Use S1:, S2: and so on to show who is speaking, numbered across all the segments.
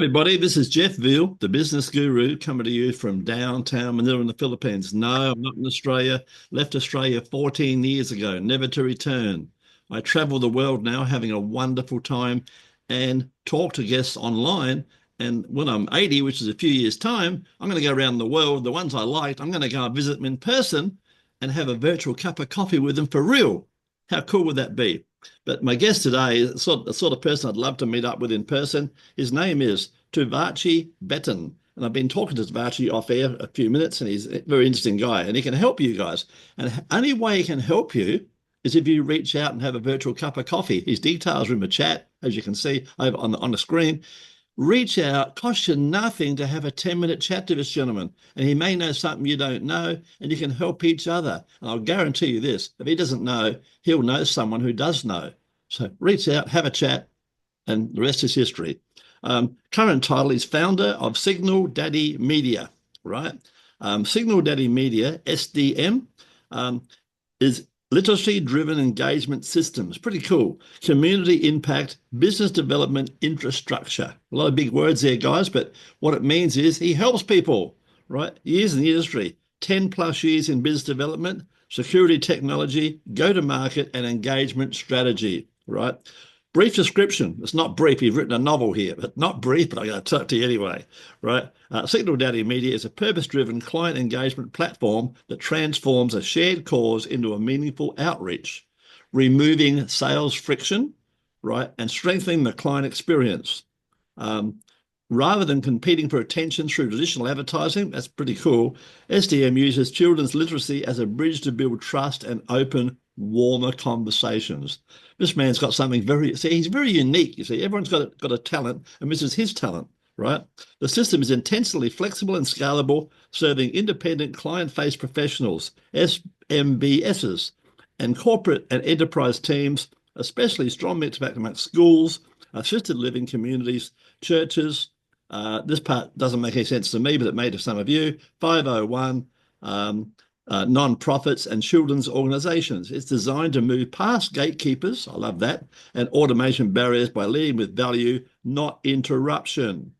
S1: Everybody, this is Jeff Veale, the business guru, coming to you from downtown Manila in the Philippines. No, I'm not in Australia. Left Australia 14 years ago, never to return. I travel the world now, having a wonderful time and talk to guests online. And when I'm 80, which is a few years' time, I'm going to go around the world. The ones I liked, I'm going to go and visit them in person and have a virtual cup of coffee with them for real. How cool would that be? But my guest today is the sort of person I'd love to meet up with in person. His name is Tuvache Betton. And I've been talking to Tuvache off air a few minutes, and he's a very interesting guy, and he can help you guys. And the only way he can help you is if you reach out and have a virtual cup of coffee. His details are in the chat, as you can see over on the screen. Reach out, costs you nothing to have a 10-minute chat to this gentleman. And he may know something you don't know, and you can help each other. And I'll guarantee you this, if he doesn't know, he'll know someone who does know. So reach out, have a chat, and the rest is history. Current title is founder of Signal Daddy Media, right? Signal Daddy Media, SDM, is literacy-driven engagement systems. Pretty cool. Community impact, business development infrastructure. A lot of big words there, guys, but what it means is he helps people, right? Years in the industry, 10 plus years in business development, security technology, go-to-market, and engagement strategy, right? Brief description. It's not brief. You've written a novel here, but not brief, but I'm going to talk to you anyway, right? Signal Daddy Media is a purpose-driven client engagement platform that transforms a shared cause into a meaningful outreach, removing sales friction, right, and strengthening the client experience. Rather than competing for attention through traditional advertising, that's pretty cool, SDM uses children's literacy as a bridge to build trust and open, warmer conversations. This man's got something he's very unique. You see, everyone's got a talent, and this is his talent, right? The system is intensely flexible and scalable, serving independent client-facing professionals, SMBSs, and corporate and enterprise teams, especially strong impact amongst schools, assisted living communities, churches. This part doesn't make any sense to me, but it may to some of you. 501, non-profits and children's organizations. It's designed to move past gatekeepers, I love that, and automation barriers by leading with value, not interruption,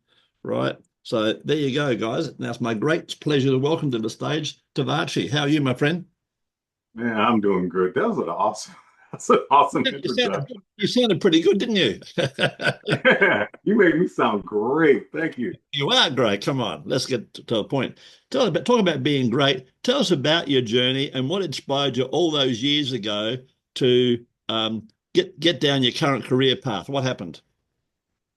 S1: right? So there you go, guys. Now it's my great pleasure to welcome to the stage Tuvache. How are you, my friend?
S2: Man, I'm doing good. That's an awesome introduction.
S1: You sounded pretty good, didn't you?
S2: Yeah, you made me sound great. Thank you.
S1: You are great. Come on, let's get to the point. Talk about being great. Tell us about your journey and what inspired you all those years ago to get down your current career path. What happened?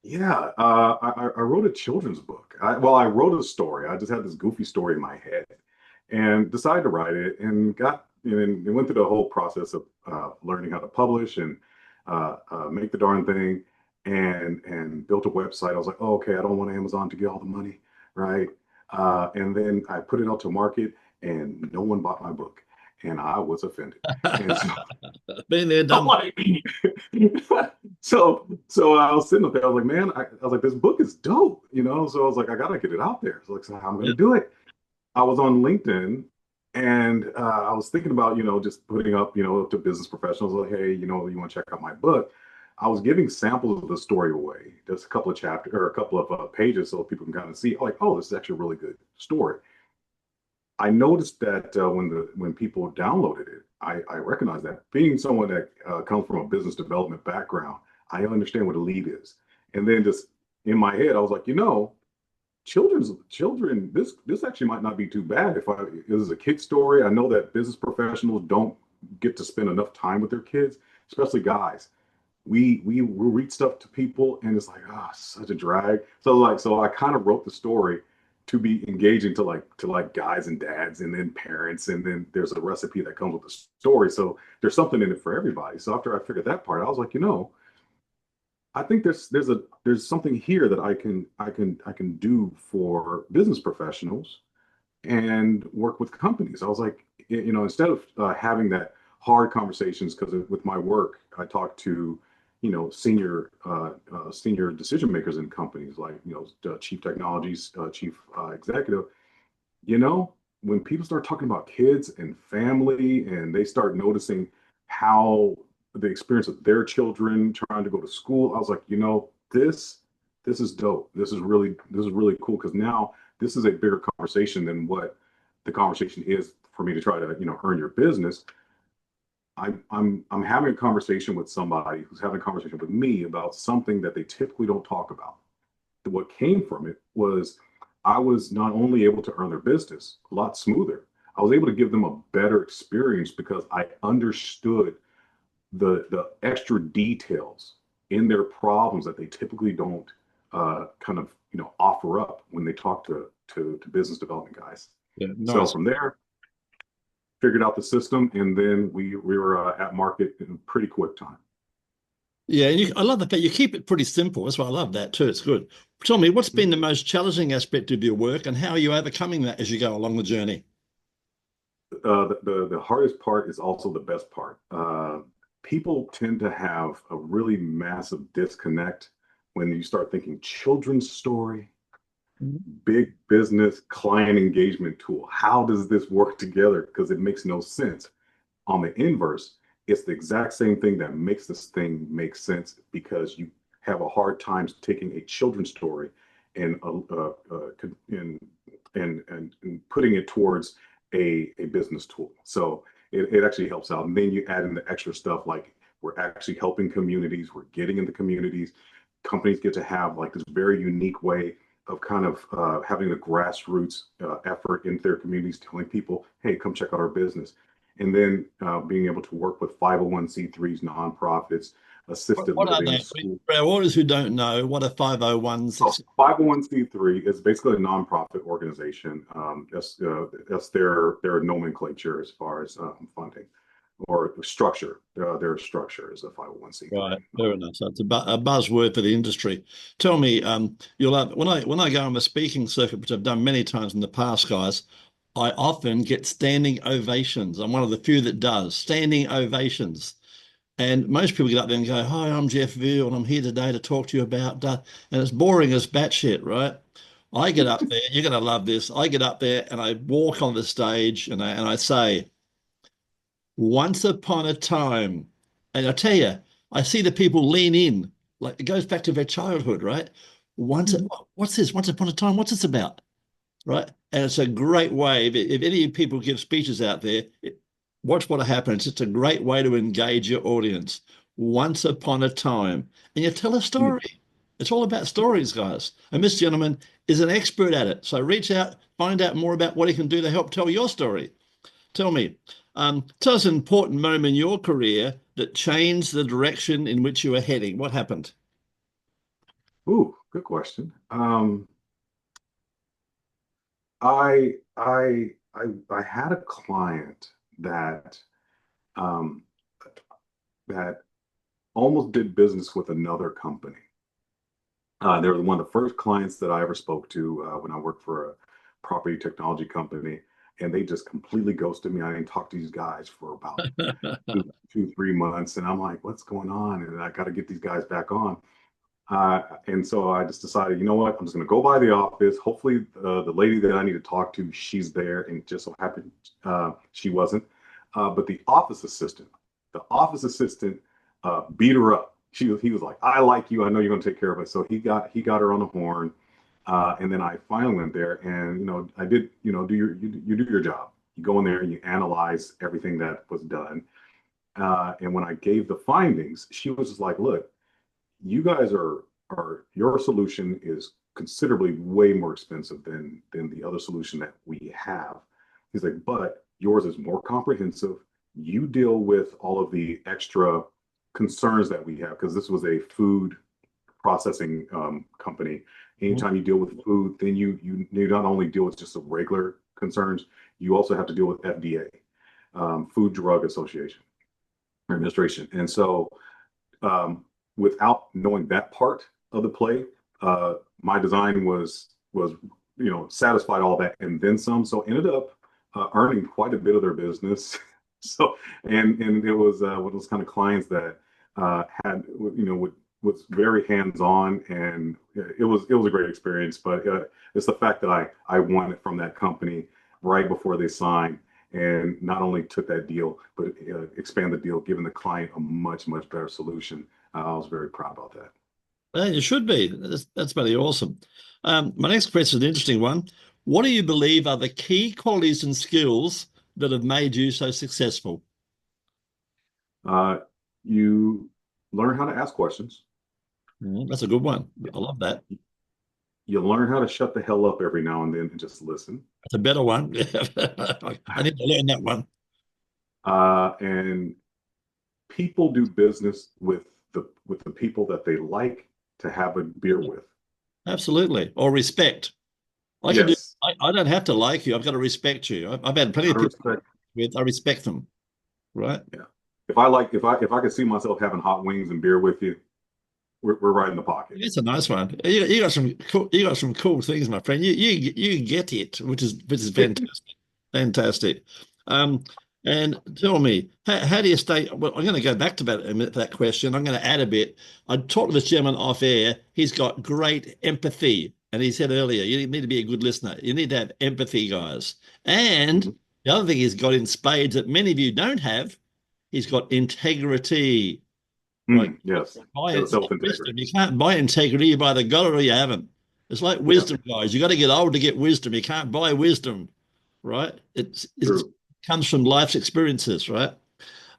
S2: Yeah, I wrote a children's book. I wrote a story. I just had this goofy story in my head and decided to write it and went through the whole process of learning how to publish and make the darn thing and built a website. I was like, oh, okay, I don't want Amazon to get all the money, right? And then I put it out to market and no one bought my book. And I was offended. And so,
S1: Been there, done.
S2: like, so I was sitting up there. I was like, man, I was like, this book is dope, you know? So I was like, I gotta get it out there. So I'm gonna do it. I was on LinkedIn and I was thinking about, just putting up, to business professionals, like, hey, you want to check out my book. I was giving samples of the story away, just a couple of chapters or a couple of pages so people can kind of see, like, oh, this is actually a really good story. I noticed that when people downloaded it, I recognized that being someone that comes from a business development background, I understand what a lead is. And then just in my head, I was like, children, this actually might not be too bad. This is a kid story. I know that business professionals don't get to spend enough time with their kids, especially guys. We will read stuff to people and it's like, such a drag. So I kind of wrote the story to be engaging to like guys and dads and then parents, and then there's a recipe that comes with the story. So there's something in it for everybody. So after I figured that part, I was like, I think there's something here that I can do for business professionals and work with companies. I was like, instead of having that hard conversations, because with my work, I talk to senior decision makers in companies, like chief technologies, chief executive. When people start talking about kids and family, and they start noticing how the experience of their children trying to go to school, I was like, this this is dope. This is really cool because now this is a bigger conversation than what the conversation is for me to try to, earn your business. I'm having a conversation with somebody who's having a conversation with me about something that they typically don't talk about. What came from it was I was not only able to earn their business a lot smoother, I was able to give them a better experience because I understood the extra details in their problems that they typically don't kind of offer up when they talk to business development guys.
S1: Yeah,
S2: So
S1: nice.
S2: from there, figured out the system, and then we were at market in a pretty quick time.
S1: Yeah, and I love the fact you keep it pretty simple. That's why I love that too. It's good. Tell me, what's been the most challenging aspect of your work, and how are you overcoming that as you go along the journey?
S2: The hardest part is also the best part. People tend to have a really massive disconnect when you start thinking children's story, big business client engagement tool. How does this work together? Because it makes no sense. On the inverse, it's the exact same thing that makes this thing make sense because you have a hard time taking a children's story and putting it towards a business tool. So it actually helps out. And then you add in the extra stuff like we're actually helping communities, we're getting into communities. Companies get to have like this very unique way of kind of having a grassroots effort into their communities, telling people, hey, come check out our business. And then being able to work with 501(c)(3)s, nonprofits, assisted
S1: What are
S2: living,
S1: they?
S2: school.
S1: For our audience who don't know, what are 501s?
S2: 501(c)(3) is basically a nonprofit organization. That's their nomenclature as far as funding or structure. Their structure is a 501(c)(3).
S1: Right, fair enough. So it's a buzzword for the industry. Tell me, you'll have, when I go on the speaking circuit, which I've done many times in the past, guys, I often get standing ovations. I'm one of the few that does standing ovations. And most people get up there and go, "Hi, I'm Jeff Veale, and I'm here today to talk to you about," and it's boring as batshit, right? I get up there, you're going to love this. I get up there and I walk on the stage and I say, once upon a time, and I tell you, I see the people lean in, like it goes back to their childhood, right? Once, what's this? Once upon a time, what's this about? Right? And it's a great way. If any people give speeches out there, watch what happens. It's a great way to engage your audience. Once upon a time, and you tell a story. It's all about stories, guys. And this gentleman is an expert at it. So reach out, find out more about what he can do to help tell your story. Tell me, tell us an important moment in your career that changed the direction in which you were heading. What happened?
S2: Ooh, good question. I had a client that um, that almost did business with another company. They were one of the first clients that I ever spoke to when I worked for a property technology company, and they just completely ghosted me. I didn't talk to these guys for about 3 months, and I'm like, "What's going on?" And I got to get these guys back on. And so I just decided, you know what? I'm just going to go by the office. Hopefully, the lady that I need to talk to, she's there. And it just so happened she wasn't. But the office assistant beat her up. He was like, "I like you. I know you're going to take care of it." So he got her on the horn. And then I finally went there, and I did you do your job. You go in there and you analyze everything that was done. And when I gave the findings, she was just like, "Look, you guys are your solution is considerably way more expensive than the other solution that we have." He's like, "But yours is more comprehensive. You deal with all of the extra concerns that we have because this was a food processing company. Anytime you deal with food, then you not only deal with just the regular concerns, you also have to deal with FDA, Food Drug Association Administration." And so without knowing that part of the play, my design was satisfied all that and then some. So ended up earning quite a bit of their business. So and it was one of those kind of clients that had was very hands on, and it was a great experience. But it's the fact that I won it from that company right before they signed. And not only took that deal, but expand the deal, giving the client a much, much better solution. I was very proud about that.
S1: Yeah, you should be. That's pretty awesome. My next question is an interesting one. What do you believe are the key qualities and skills that have made you so successful?
S2: Uh, you learn how to ask questions.
S1: That's a good one. I love that.
S2: You learn how to shut the hell up every now and then and just listen.
S1: That's a better one. I need to learn that one.
S2: And people do business with the people that they like to have a beer with.
S1: Absolutely. Or respect. I can do.
S2: Yes,
S1: I don't have to like you. I've got to respect you. I've had plenty of
S2: gotta
S1: people
S2: respect.
S1: with. I respect them. Right.
S2: Yeah. If I could see myself having hot wings and beer with you, we're right in the pocket.
S1: It's a nice one. You got some cool. You got some cool things, my friend. You get it, which is fantastic. Fantastic. Um, and tell me, how do you stay? Well, I'm going to go back to that question. I'm going to add a bit. I talked to this gentleman off air. He's got great empathy. And he said earlier, you need to be a good listener. You need to have empathy, guys. And
S2: Mhm.
S1: the other thing he's got in spades that many of you don't have, he's got integrity. Right.
S2: Yes,
S1: Buy it. It's like wisdom.
S2: self-integrity.
S1: You can't buy integrity. You buy the got it or you haven't. It's like
S2: Yeah,
S1: wisdom, guys. You got to get old to get wisdom. You can't buy wisdom, right? It
S2: true.
S1: comes from life's experiences, right?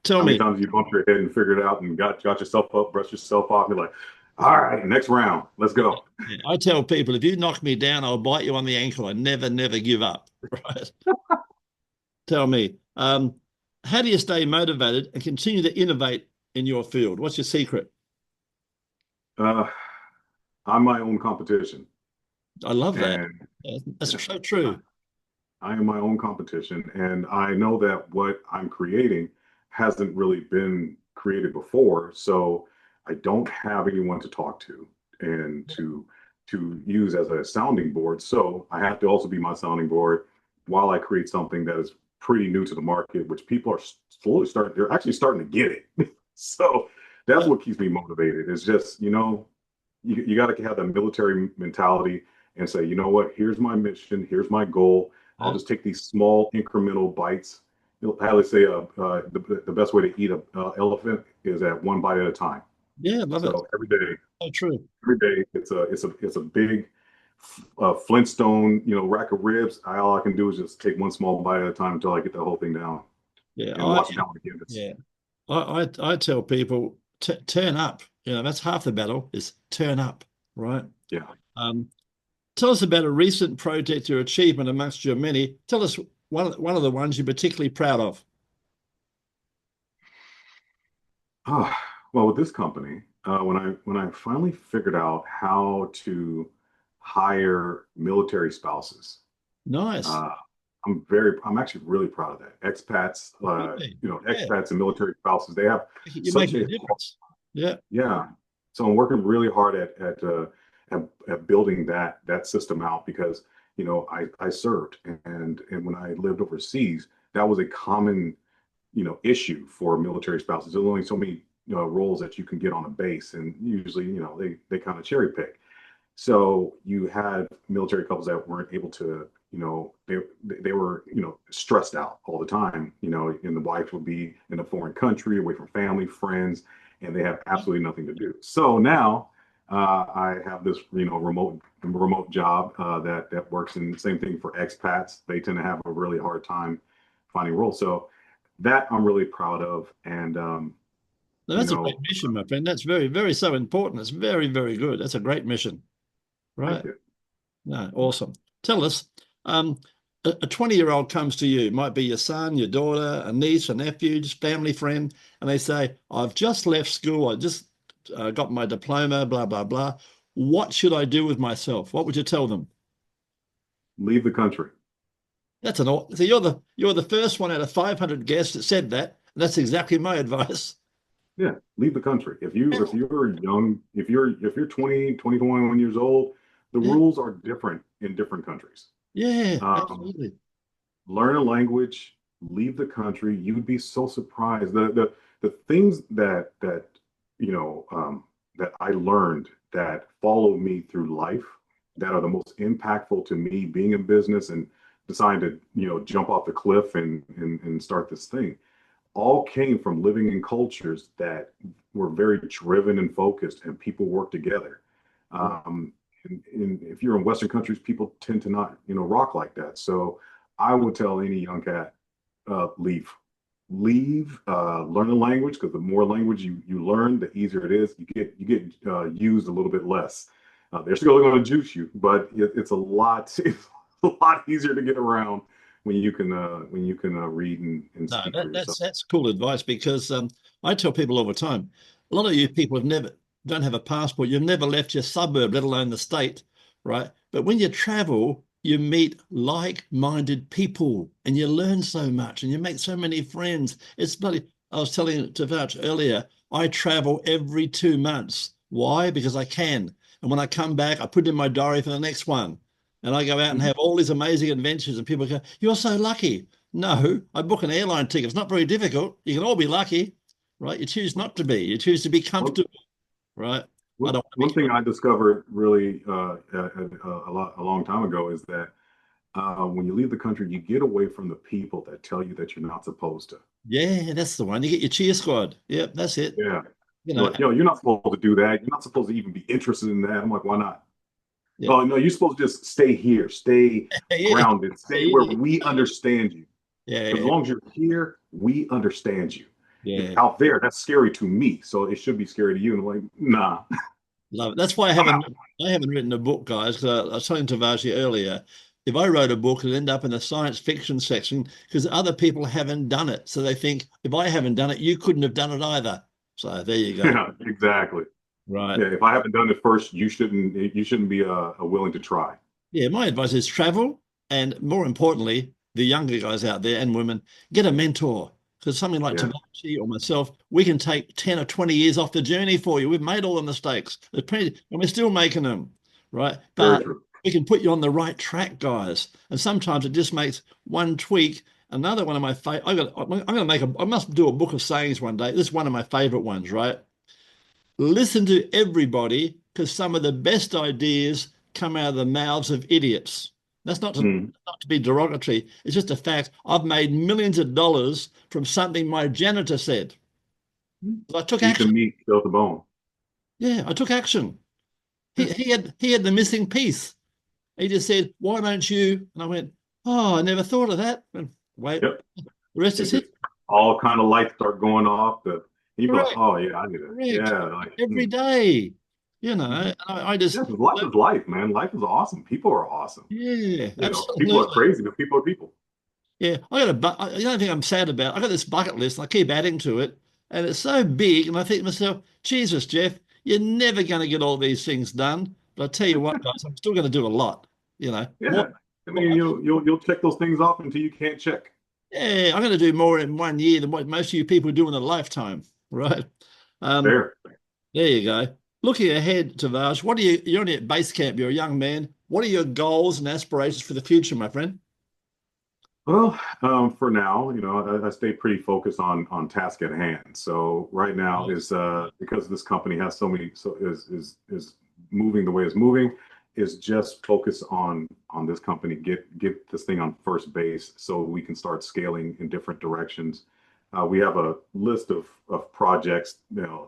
S1: Tell
S2: How many
S1: me.
S2: times you bumped your head and figured it out and got yourself up, brushed yourself off, and you're like, all right, next round, let's go.
S1: I tell people, if you knock me down, I'll bite you on the ankle. I never give up, right? Tell me, how do you stay motivated and continue to innovate in your field? What's your secret?
S2: Uh, I'm my own competition,
S1: I love that.
S2: and
S1: That's
S2: yeah,
S1: so true.
S2: I am my own competition, and I know that what I'm creating hasn't really been created before, so I don't have anyone to talk to and to use as a sounding board. So I have to also be my sounding board while I create something that is pretty new to the market, which people are slowly starting. They're actually starting to get it. So that's
S1: Uh,
S2: what keeps me motivated. It's just you got to have that military mentality and say, you know what, here's my mission, here's my goal. I'll
S1: uh,
S2: just take these small incremental bites. How they say the best way to eat an elephant is at one bite at a time.
S1: yeah, love it.
S2: So
S1: So true.
S2: every day it's a big Flintstone rack of ribs. All I can do is just take one small bite at a time until I get the whole thing down
S1: Yeah,
S2: and watch it down again.
S1: yeah. I tell people turn up. That's half the battle is turn up, right?
S2: Yeah.
S1: Um, Tell us about a recent project or achievement amongst your many. Tell us one of the ones you're particularly proud of.
S2: Ah, well, with this company, when I finally figured out how to hire military spouses,
S1: Nice.
S2: uh, I'm actually really proud of that.
S1: Really? Yeah,
S2: Expats and military spouses, they have
S1: you're
S2: such
S1: making a
S2: a
S1: difference. Yeah.
S2: yeah. So I'm working really hard at building that system out because I served and when I lived overseas, that was a common issue for military spouses. There's only so many roles that you can get on a base, and usually they kind of cherry pick. So you had military couples that weren't able to, they were stressed out all the time, and the wife would be in a foreign country, away from family, friends, and they have absolutely nothing to do. So now I have this remote job that works, and same thing for expats. They tend to have a really hard time finding roles. So that I'm really proud of. And
S1: No,
S2: you
S1: that's a great
S2: know,
S1: mission, my friend. That's very so important. It's very good. That's a great mission.
S2: thank
S1: Right.
S2: you.
S1: No, awesome. Tell us, um, a 20-year-old comes to you, might be your son, your daughter, a niece, a nephew, just family friend, and they say, I've just left school. I just got my diploma, blah, blah, blah. What should I do with myself? What would you tell them?
S2: Leave the country.
S1: So you're the first one out of 500 guests that said that. And that's exactly my advice.
S2: Yeah, leave the country. If you're young, if you're 20, 21 years old, the
S1: Yeah,
S2: rules are different in different countries.
S1: yeah,
S2: Um,
S1: absolutely.
S2: Learn a language, leave the country. You would be so surprised. The things that I learned that follow me through life that are the most impactful to me being in business and deciding to jump off the cliff and start this thing all came from living in cultures that we're very driven and focused, and people work together. And if you're in Western countries, people tend to not, rock like that. So I would tell any young cat, leave, learn the language, because the more language you learn, the easier it is. You get used a little bit less. They're still going to juice you, but it's a lot it's a lot easier to get around when you can read and
S1: No,
S2: speak for yourself.
S1: that's cool advice, because I tell people all the time, a lot of you people don't have a passport. You've never left your suburb, let alone the state, right? But when you travel, you meet like-minded people and you learn so much and you make so many friends. It's bloody, I was telling Tuvache earlier, I travel every 2 months. Why? Because I can. And when I come back, I put it in my diary for the next one. And I go out and have all these amazing adventures, and people go, "You're so lucky." No, I book an airline ticket. It's not very difficult. You can all be lucky, right? You choose not to be. You choose to be comfortable, right? I don't
S2: One thing I discovered really a long time ago is that when you leave the country, you get away from the people that tell you that you're not supposed to.
S1: Yeah, that's the one. You get your cheer squad. Yep, that's it.
S2: Yeah.
S1: You know,
S2: Like, you're not supposed to do that. You're not supposed to even be interested in that. I'm like, why not?
S1: yeah,
S2: Oh, no, you're supposed to just stay here, stay
S1: yeah,
S2: grounded, stay where we understand you.
S1: yeah,
S2: As long as you're here, we understand you.
S1: yeah.
S2: Out there, that's scary to me. So it should be scary to you. And I'm like, nah.
S1: Love it. That's why I haven't written a book, guys. Because I was telling Tuvache earlier, if I wrote a book, it'd end up in the science fiction section because other people haven't done it. So they think if I haven't done it, you couldn't have done it either. So there you go.
S2: Yeah, exactly.
S1: Right.
S2: Yeah, if I haven't done it first, you shouldn't be willing to try.
S1: Yeah, my advice is travel, and more importantly, the younger guys out there and women, get a mentor. Because something like
S2: Yeah,
S1: Tuvache or myself, we can take 10 or 20 years off the journey for you. We've made all the mistakes. There's plenty, and we're still making them, right?
S2: very
S1: But
S2: true.
S1: we can put you on the right track, guys. And sometimes it just makes one tweak. Another one of my favorite, I must do a book of sayings one day. This is one of my favorite ones, right? Listen to everybody, because some of the best ideas come out of the mouths of idiots. That's
S2: Mm.
S1: not to be derogatory. It's just a fact. I've made millions of dollars from something my janitor said. I took
S2: Eat the
S1: action.
S2: meat, kill the bone.
S1: Yeah, I took action.
S2: Yeah.
S1: He had the missing piece. He just said, "Why don't you?" And I went, "Oh, I never thought of that." And wait,
S2: Yep.
S1: the rest is
S2: It
S1: history.
S2: just all kind of lights start going off. You be like,
S1: Correct,
S2: oh yeah, I need it.
S1: correct.
S2: Yeah, like,
S1: Every day,
S2: Mhm.
S1: I just,
S2: Yeah, 'cause life is life, man. Life is awesome. People are awesome.
S1: yeah,
S2: People are
S1: absolutely.
S2: crazy, but people are people.
S1: Yeah, the only thing I'm sad about, I got this bucket list and I keep adding to it, and it's so big. And I think to myself, Jesus, Jeff, you're never going to get all these things done. But I tell you what, guys, I'm still going to do a lot. More.
S2: Yeah. I mean, you'll check those things off until you can't check.
S1: Yeah, I'm going to do more in 1 year than what most of you people do in a lifetime, right? Um,
S2: There.
S1: there you go. Looking ahead, Tuvache, you're only at base camp, you're a young man. What are your goals and aspirations for the future, my friend?
S2: Well, for now, I stay pretty focused on task at hand. So right now is because this company has so many, so is moving the way it's moving, is just focus on this company, get this thing on first base so we can start scaling in different directions. We have a list of projects,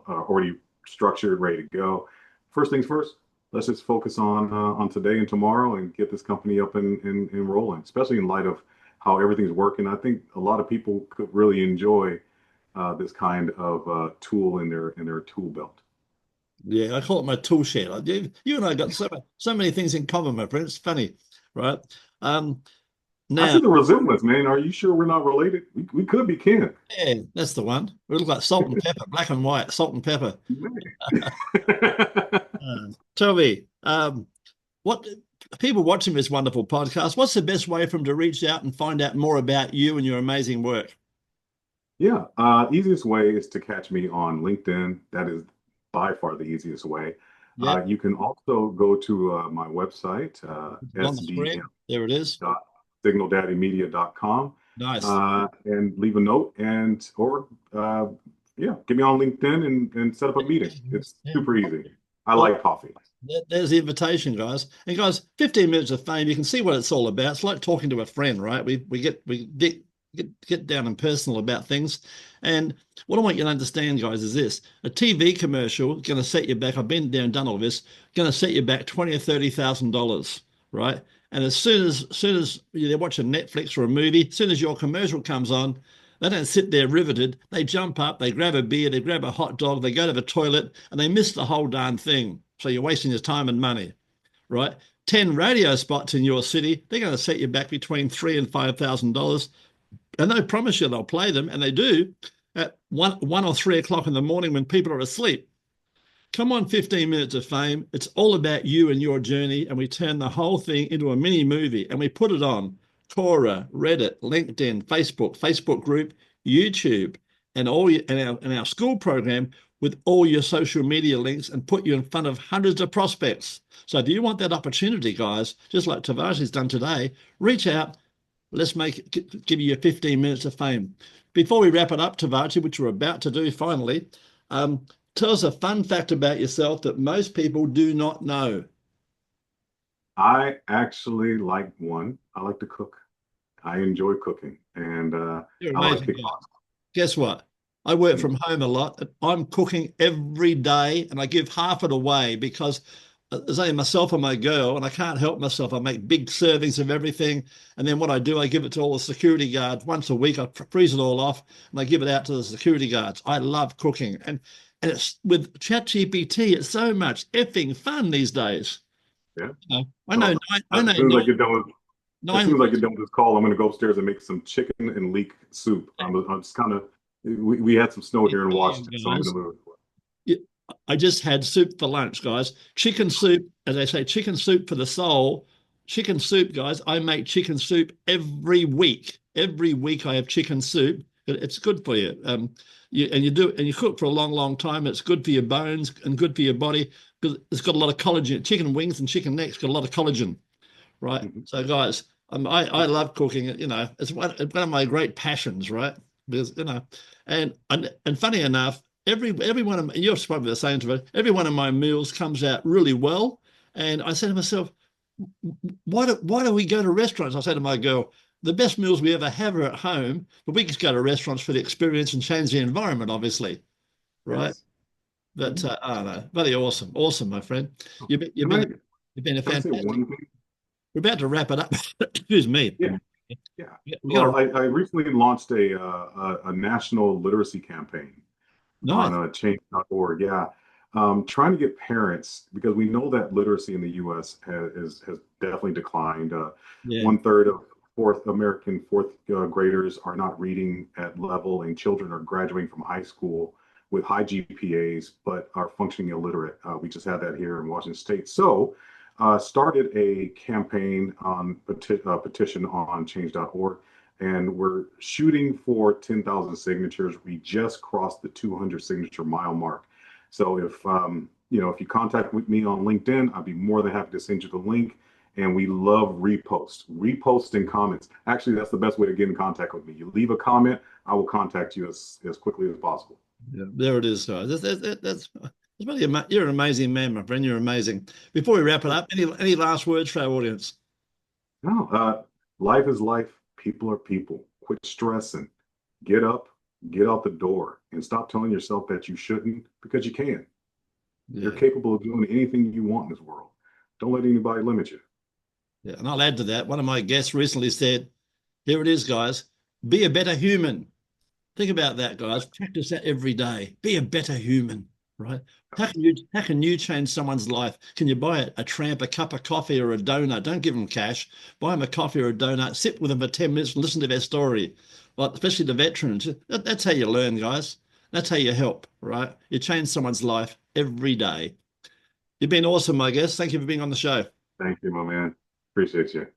S2: already structured, ready to go. First things first, let's just focus on today and tomorrow and get this company up and rolling, especially in light of how everything's working. I think a lot of people could really enjoy this kind of tool in their tool belt.
S1: Yeah, I call it my tool shed. You and I got so many things in common, my friend. It's funny, right? Um,
S2: I
S1: now,
S2: see the resemblance, man. Are you sure we're not related? We could be kin.
S1: yeah, that's the one. We look like salt and pepper, black and white, salt and pepper. Tell me, what people watching this wonderful podcast, what's the best way for them to reach out and find out more about you and your amazing work?
S2: Yeah, easiest way is to catch me on LinkedIn. That is by far the easiest way.
S1: Yep,
S2: You can also go to my website,
S1: it's on the screen. There it is.
S2: sdm.signaldaddymedia.com,
S1: Nice.
S2: and leave a note or yeah, get me on LinkedIn and set up a meeting. It's
S1: Yeah.
S2: super easy. I
S1: Well,
S2: like coffee.
S1: there's the invitation, guys. And guys, 15 minutes of fame, you can see what it's all about. It's like talking to a friend, right? We get get down and personal about things. And what I want you to understand, guys, is this: a TV commercial is going to set you back. I've been there and done all this. Going to set you back $20,000 or $30,000, right? And as soon as they're watching Netflix or a movie, as soon as your commercial comes on, they don't sit there riveted. They jump up, they grab a beer, they grab a hot dog, they go to the toilet, and they miss the whole darn thing. So you're wasting your time and money, right? 10 radio spots in your city, they're going to set you back between $3,000 and $5,000. And they promise you they'll play them, and they do, at 1 or 3 o'clock in the morning when people are asleep. Come on, 15 Minutes of Fame. It's all about you and your journey, and we turn the whole thing into a mini movie, and we put it on Quora, Reddit, LinkedIn, Facebook group, YouTube, and our school program with all your social media links, and put you in front of hundreds of prospects. So do you want that opportunity, guys? Just like Tuvache's done today, reach out. Let's give you 15 minutes of fame. Before we wrap it up, Tuvache, which we're about to do finally, tell us a fun fact about yourself that most people do not know.
S2: I actually like I like to cook. I enjoy cooking, and I like kickboxing.
S1: Guess what? I work from home a lot. I'm cooking every day, and I give half it away because there's only myself and my girl, and I can't help myself. I make big servings of everything, and then what I do, I give it to all the security guards once a week. I freeze it all off, and I give it out to the security guards. I love cooking, and it's with ChatGPT. It's so much effing fun these days.
S2: Yeah,
S1: I know.
S2: As soon as I get done with this call, I'm going to go upstairs and make some chicken and leek soup. I'm just kind of. We had some snow here in Washington, so I'm going to move it.
S1: I just had soup for lunch, guys. Chicken soup, as I say, chicken soup for the soul. Chicken soup, guys. I make chicken soup every week. Every week I have chicken soup. It's good for you. You cook for a long, long time. It's good for your bones and good for your body because it's got a lot of collagen. Chicken wings and chicken necks got a lot of collagen, right? Mm-hmm. So, guys, I love cooking. It's one of my great passions, right? Because and funny enough, every one of you're probably the same to it. Every one of my meals comes out really well, and I said to myself, why do we go to restaurants? I said to my girl, the best meals we ever have are at home, but we just go to restaurants for the experience and change the environment, obviously, right? Yes. But I don't know, very awesome, my friend. You've been a fantastic. We're about to wrap it up. Excuse me.
S2: Yeah. Well, I recently launched a national literacy campaign on change.org. Yeah. Trying to get parents, because we know that literacy in the U.S. has definitely declined. 1/3 of American fourth graders are not reading at level, and children are graduating from high school with high GPAs, but are functioning illiterate. We just had that here in Washington State. So started a campaign on petition on change.org, and we're shooting for 10,000 signatures. We just crossed the 200 signature mile mark. So if you contact with me on LinkedIn, I'd be more than happy to send you the link. And we love reposts and comments. Actually, that's the best way to get in contact with me. You leave a comment, I will contact you as quickly as possible.
S1: Yeah, there it is, guys. You're an amazing man, my friend. You're amazing. Before we wrap it up, any last words for our audience?
S2: No, life is life. People are people. Quit stressing. Get up, get out the door, and stop telling yourself that you shouldn't, because you can. Yeah. You're capable of doing anything you want in this world. Don't let anybody limit you.
S1: Yeah, and I'll add to that. One of my guests recently said, here it is, guys, be a better human. Think about that, guys. Practice that every day. Be a better human, right? How can you change someone's life? Can you buy a tramp a cup of coffee or a donut? Don't give them cash. Buy them a coffee or a donut. Sit with them for 10 minutes and listen to their story, especially the veterans. That's how you learn, guys. That's how you help, right? You change someone's life every day. You've been awesome, my guest. Thank you for being on the show.
S2: Thank you, my man. Appreciate you.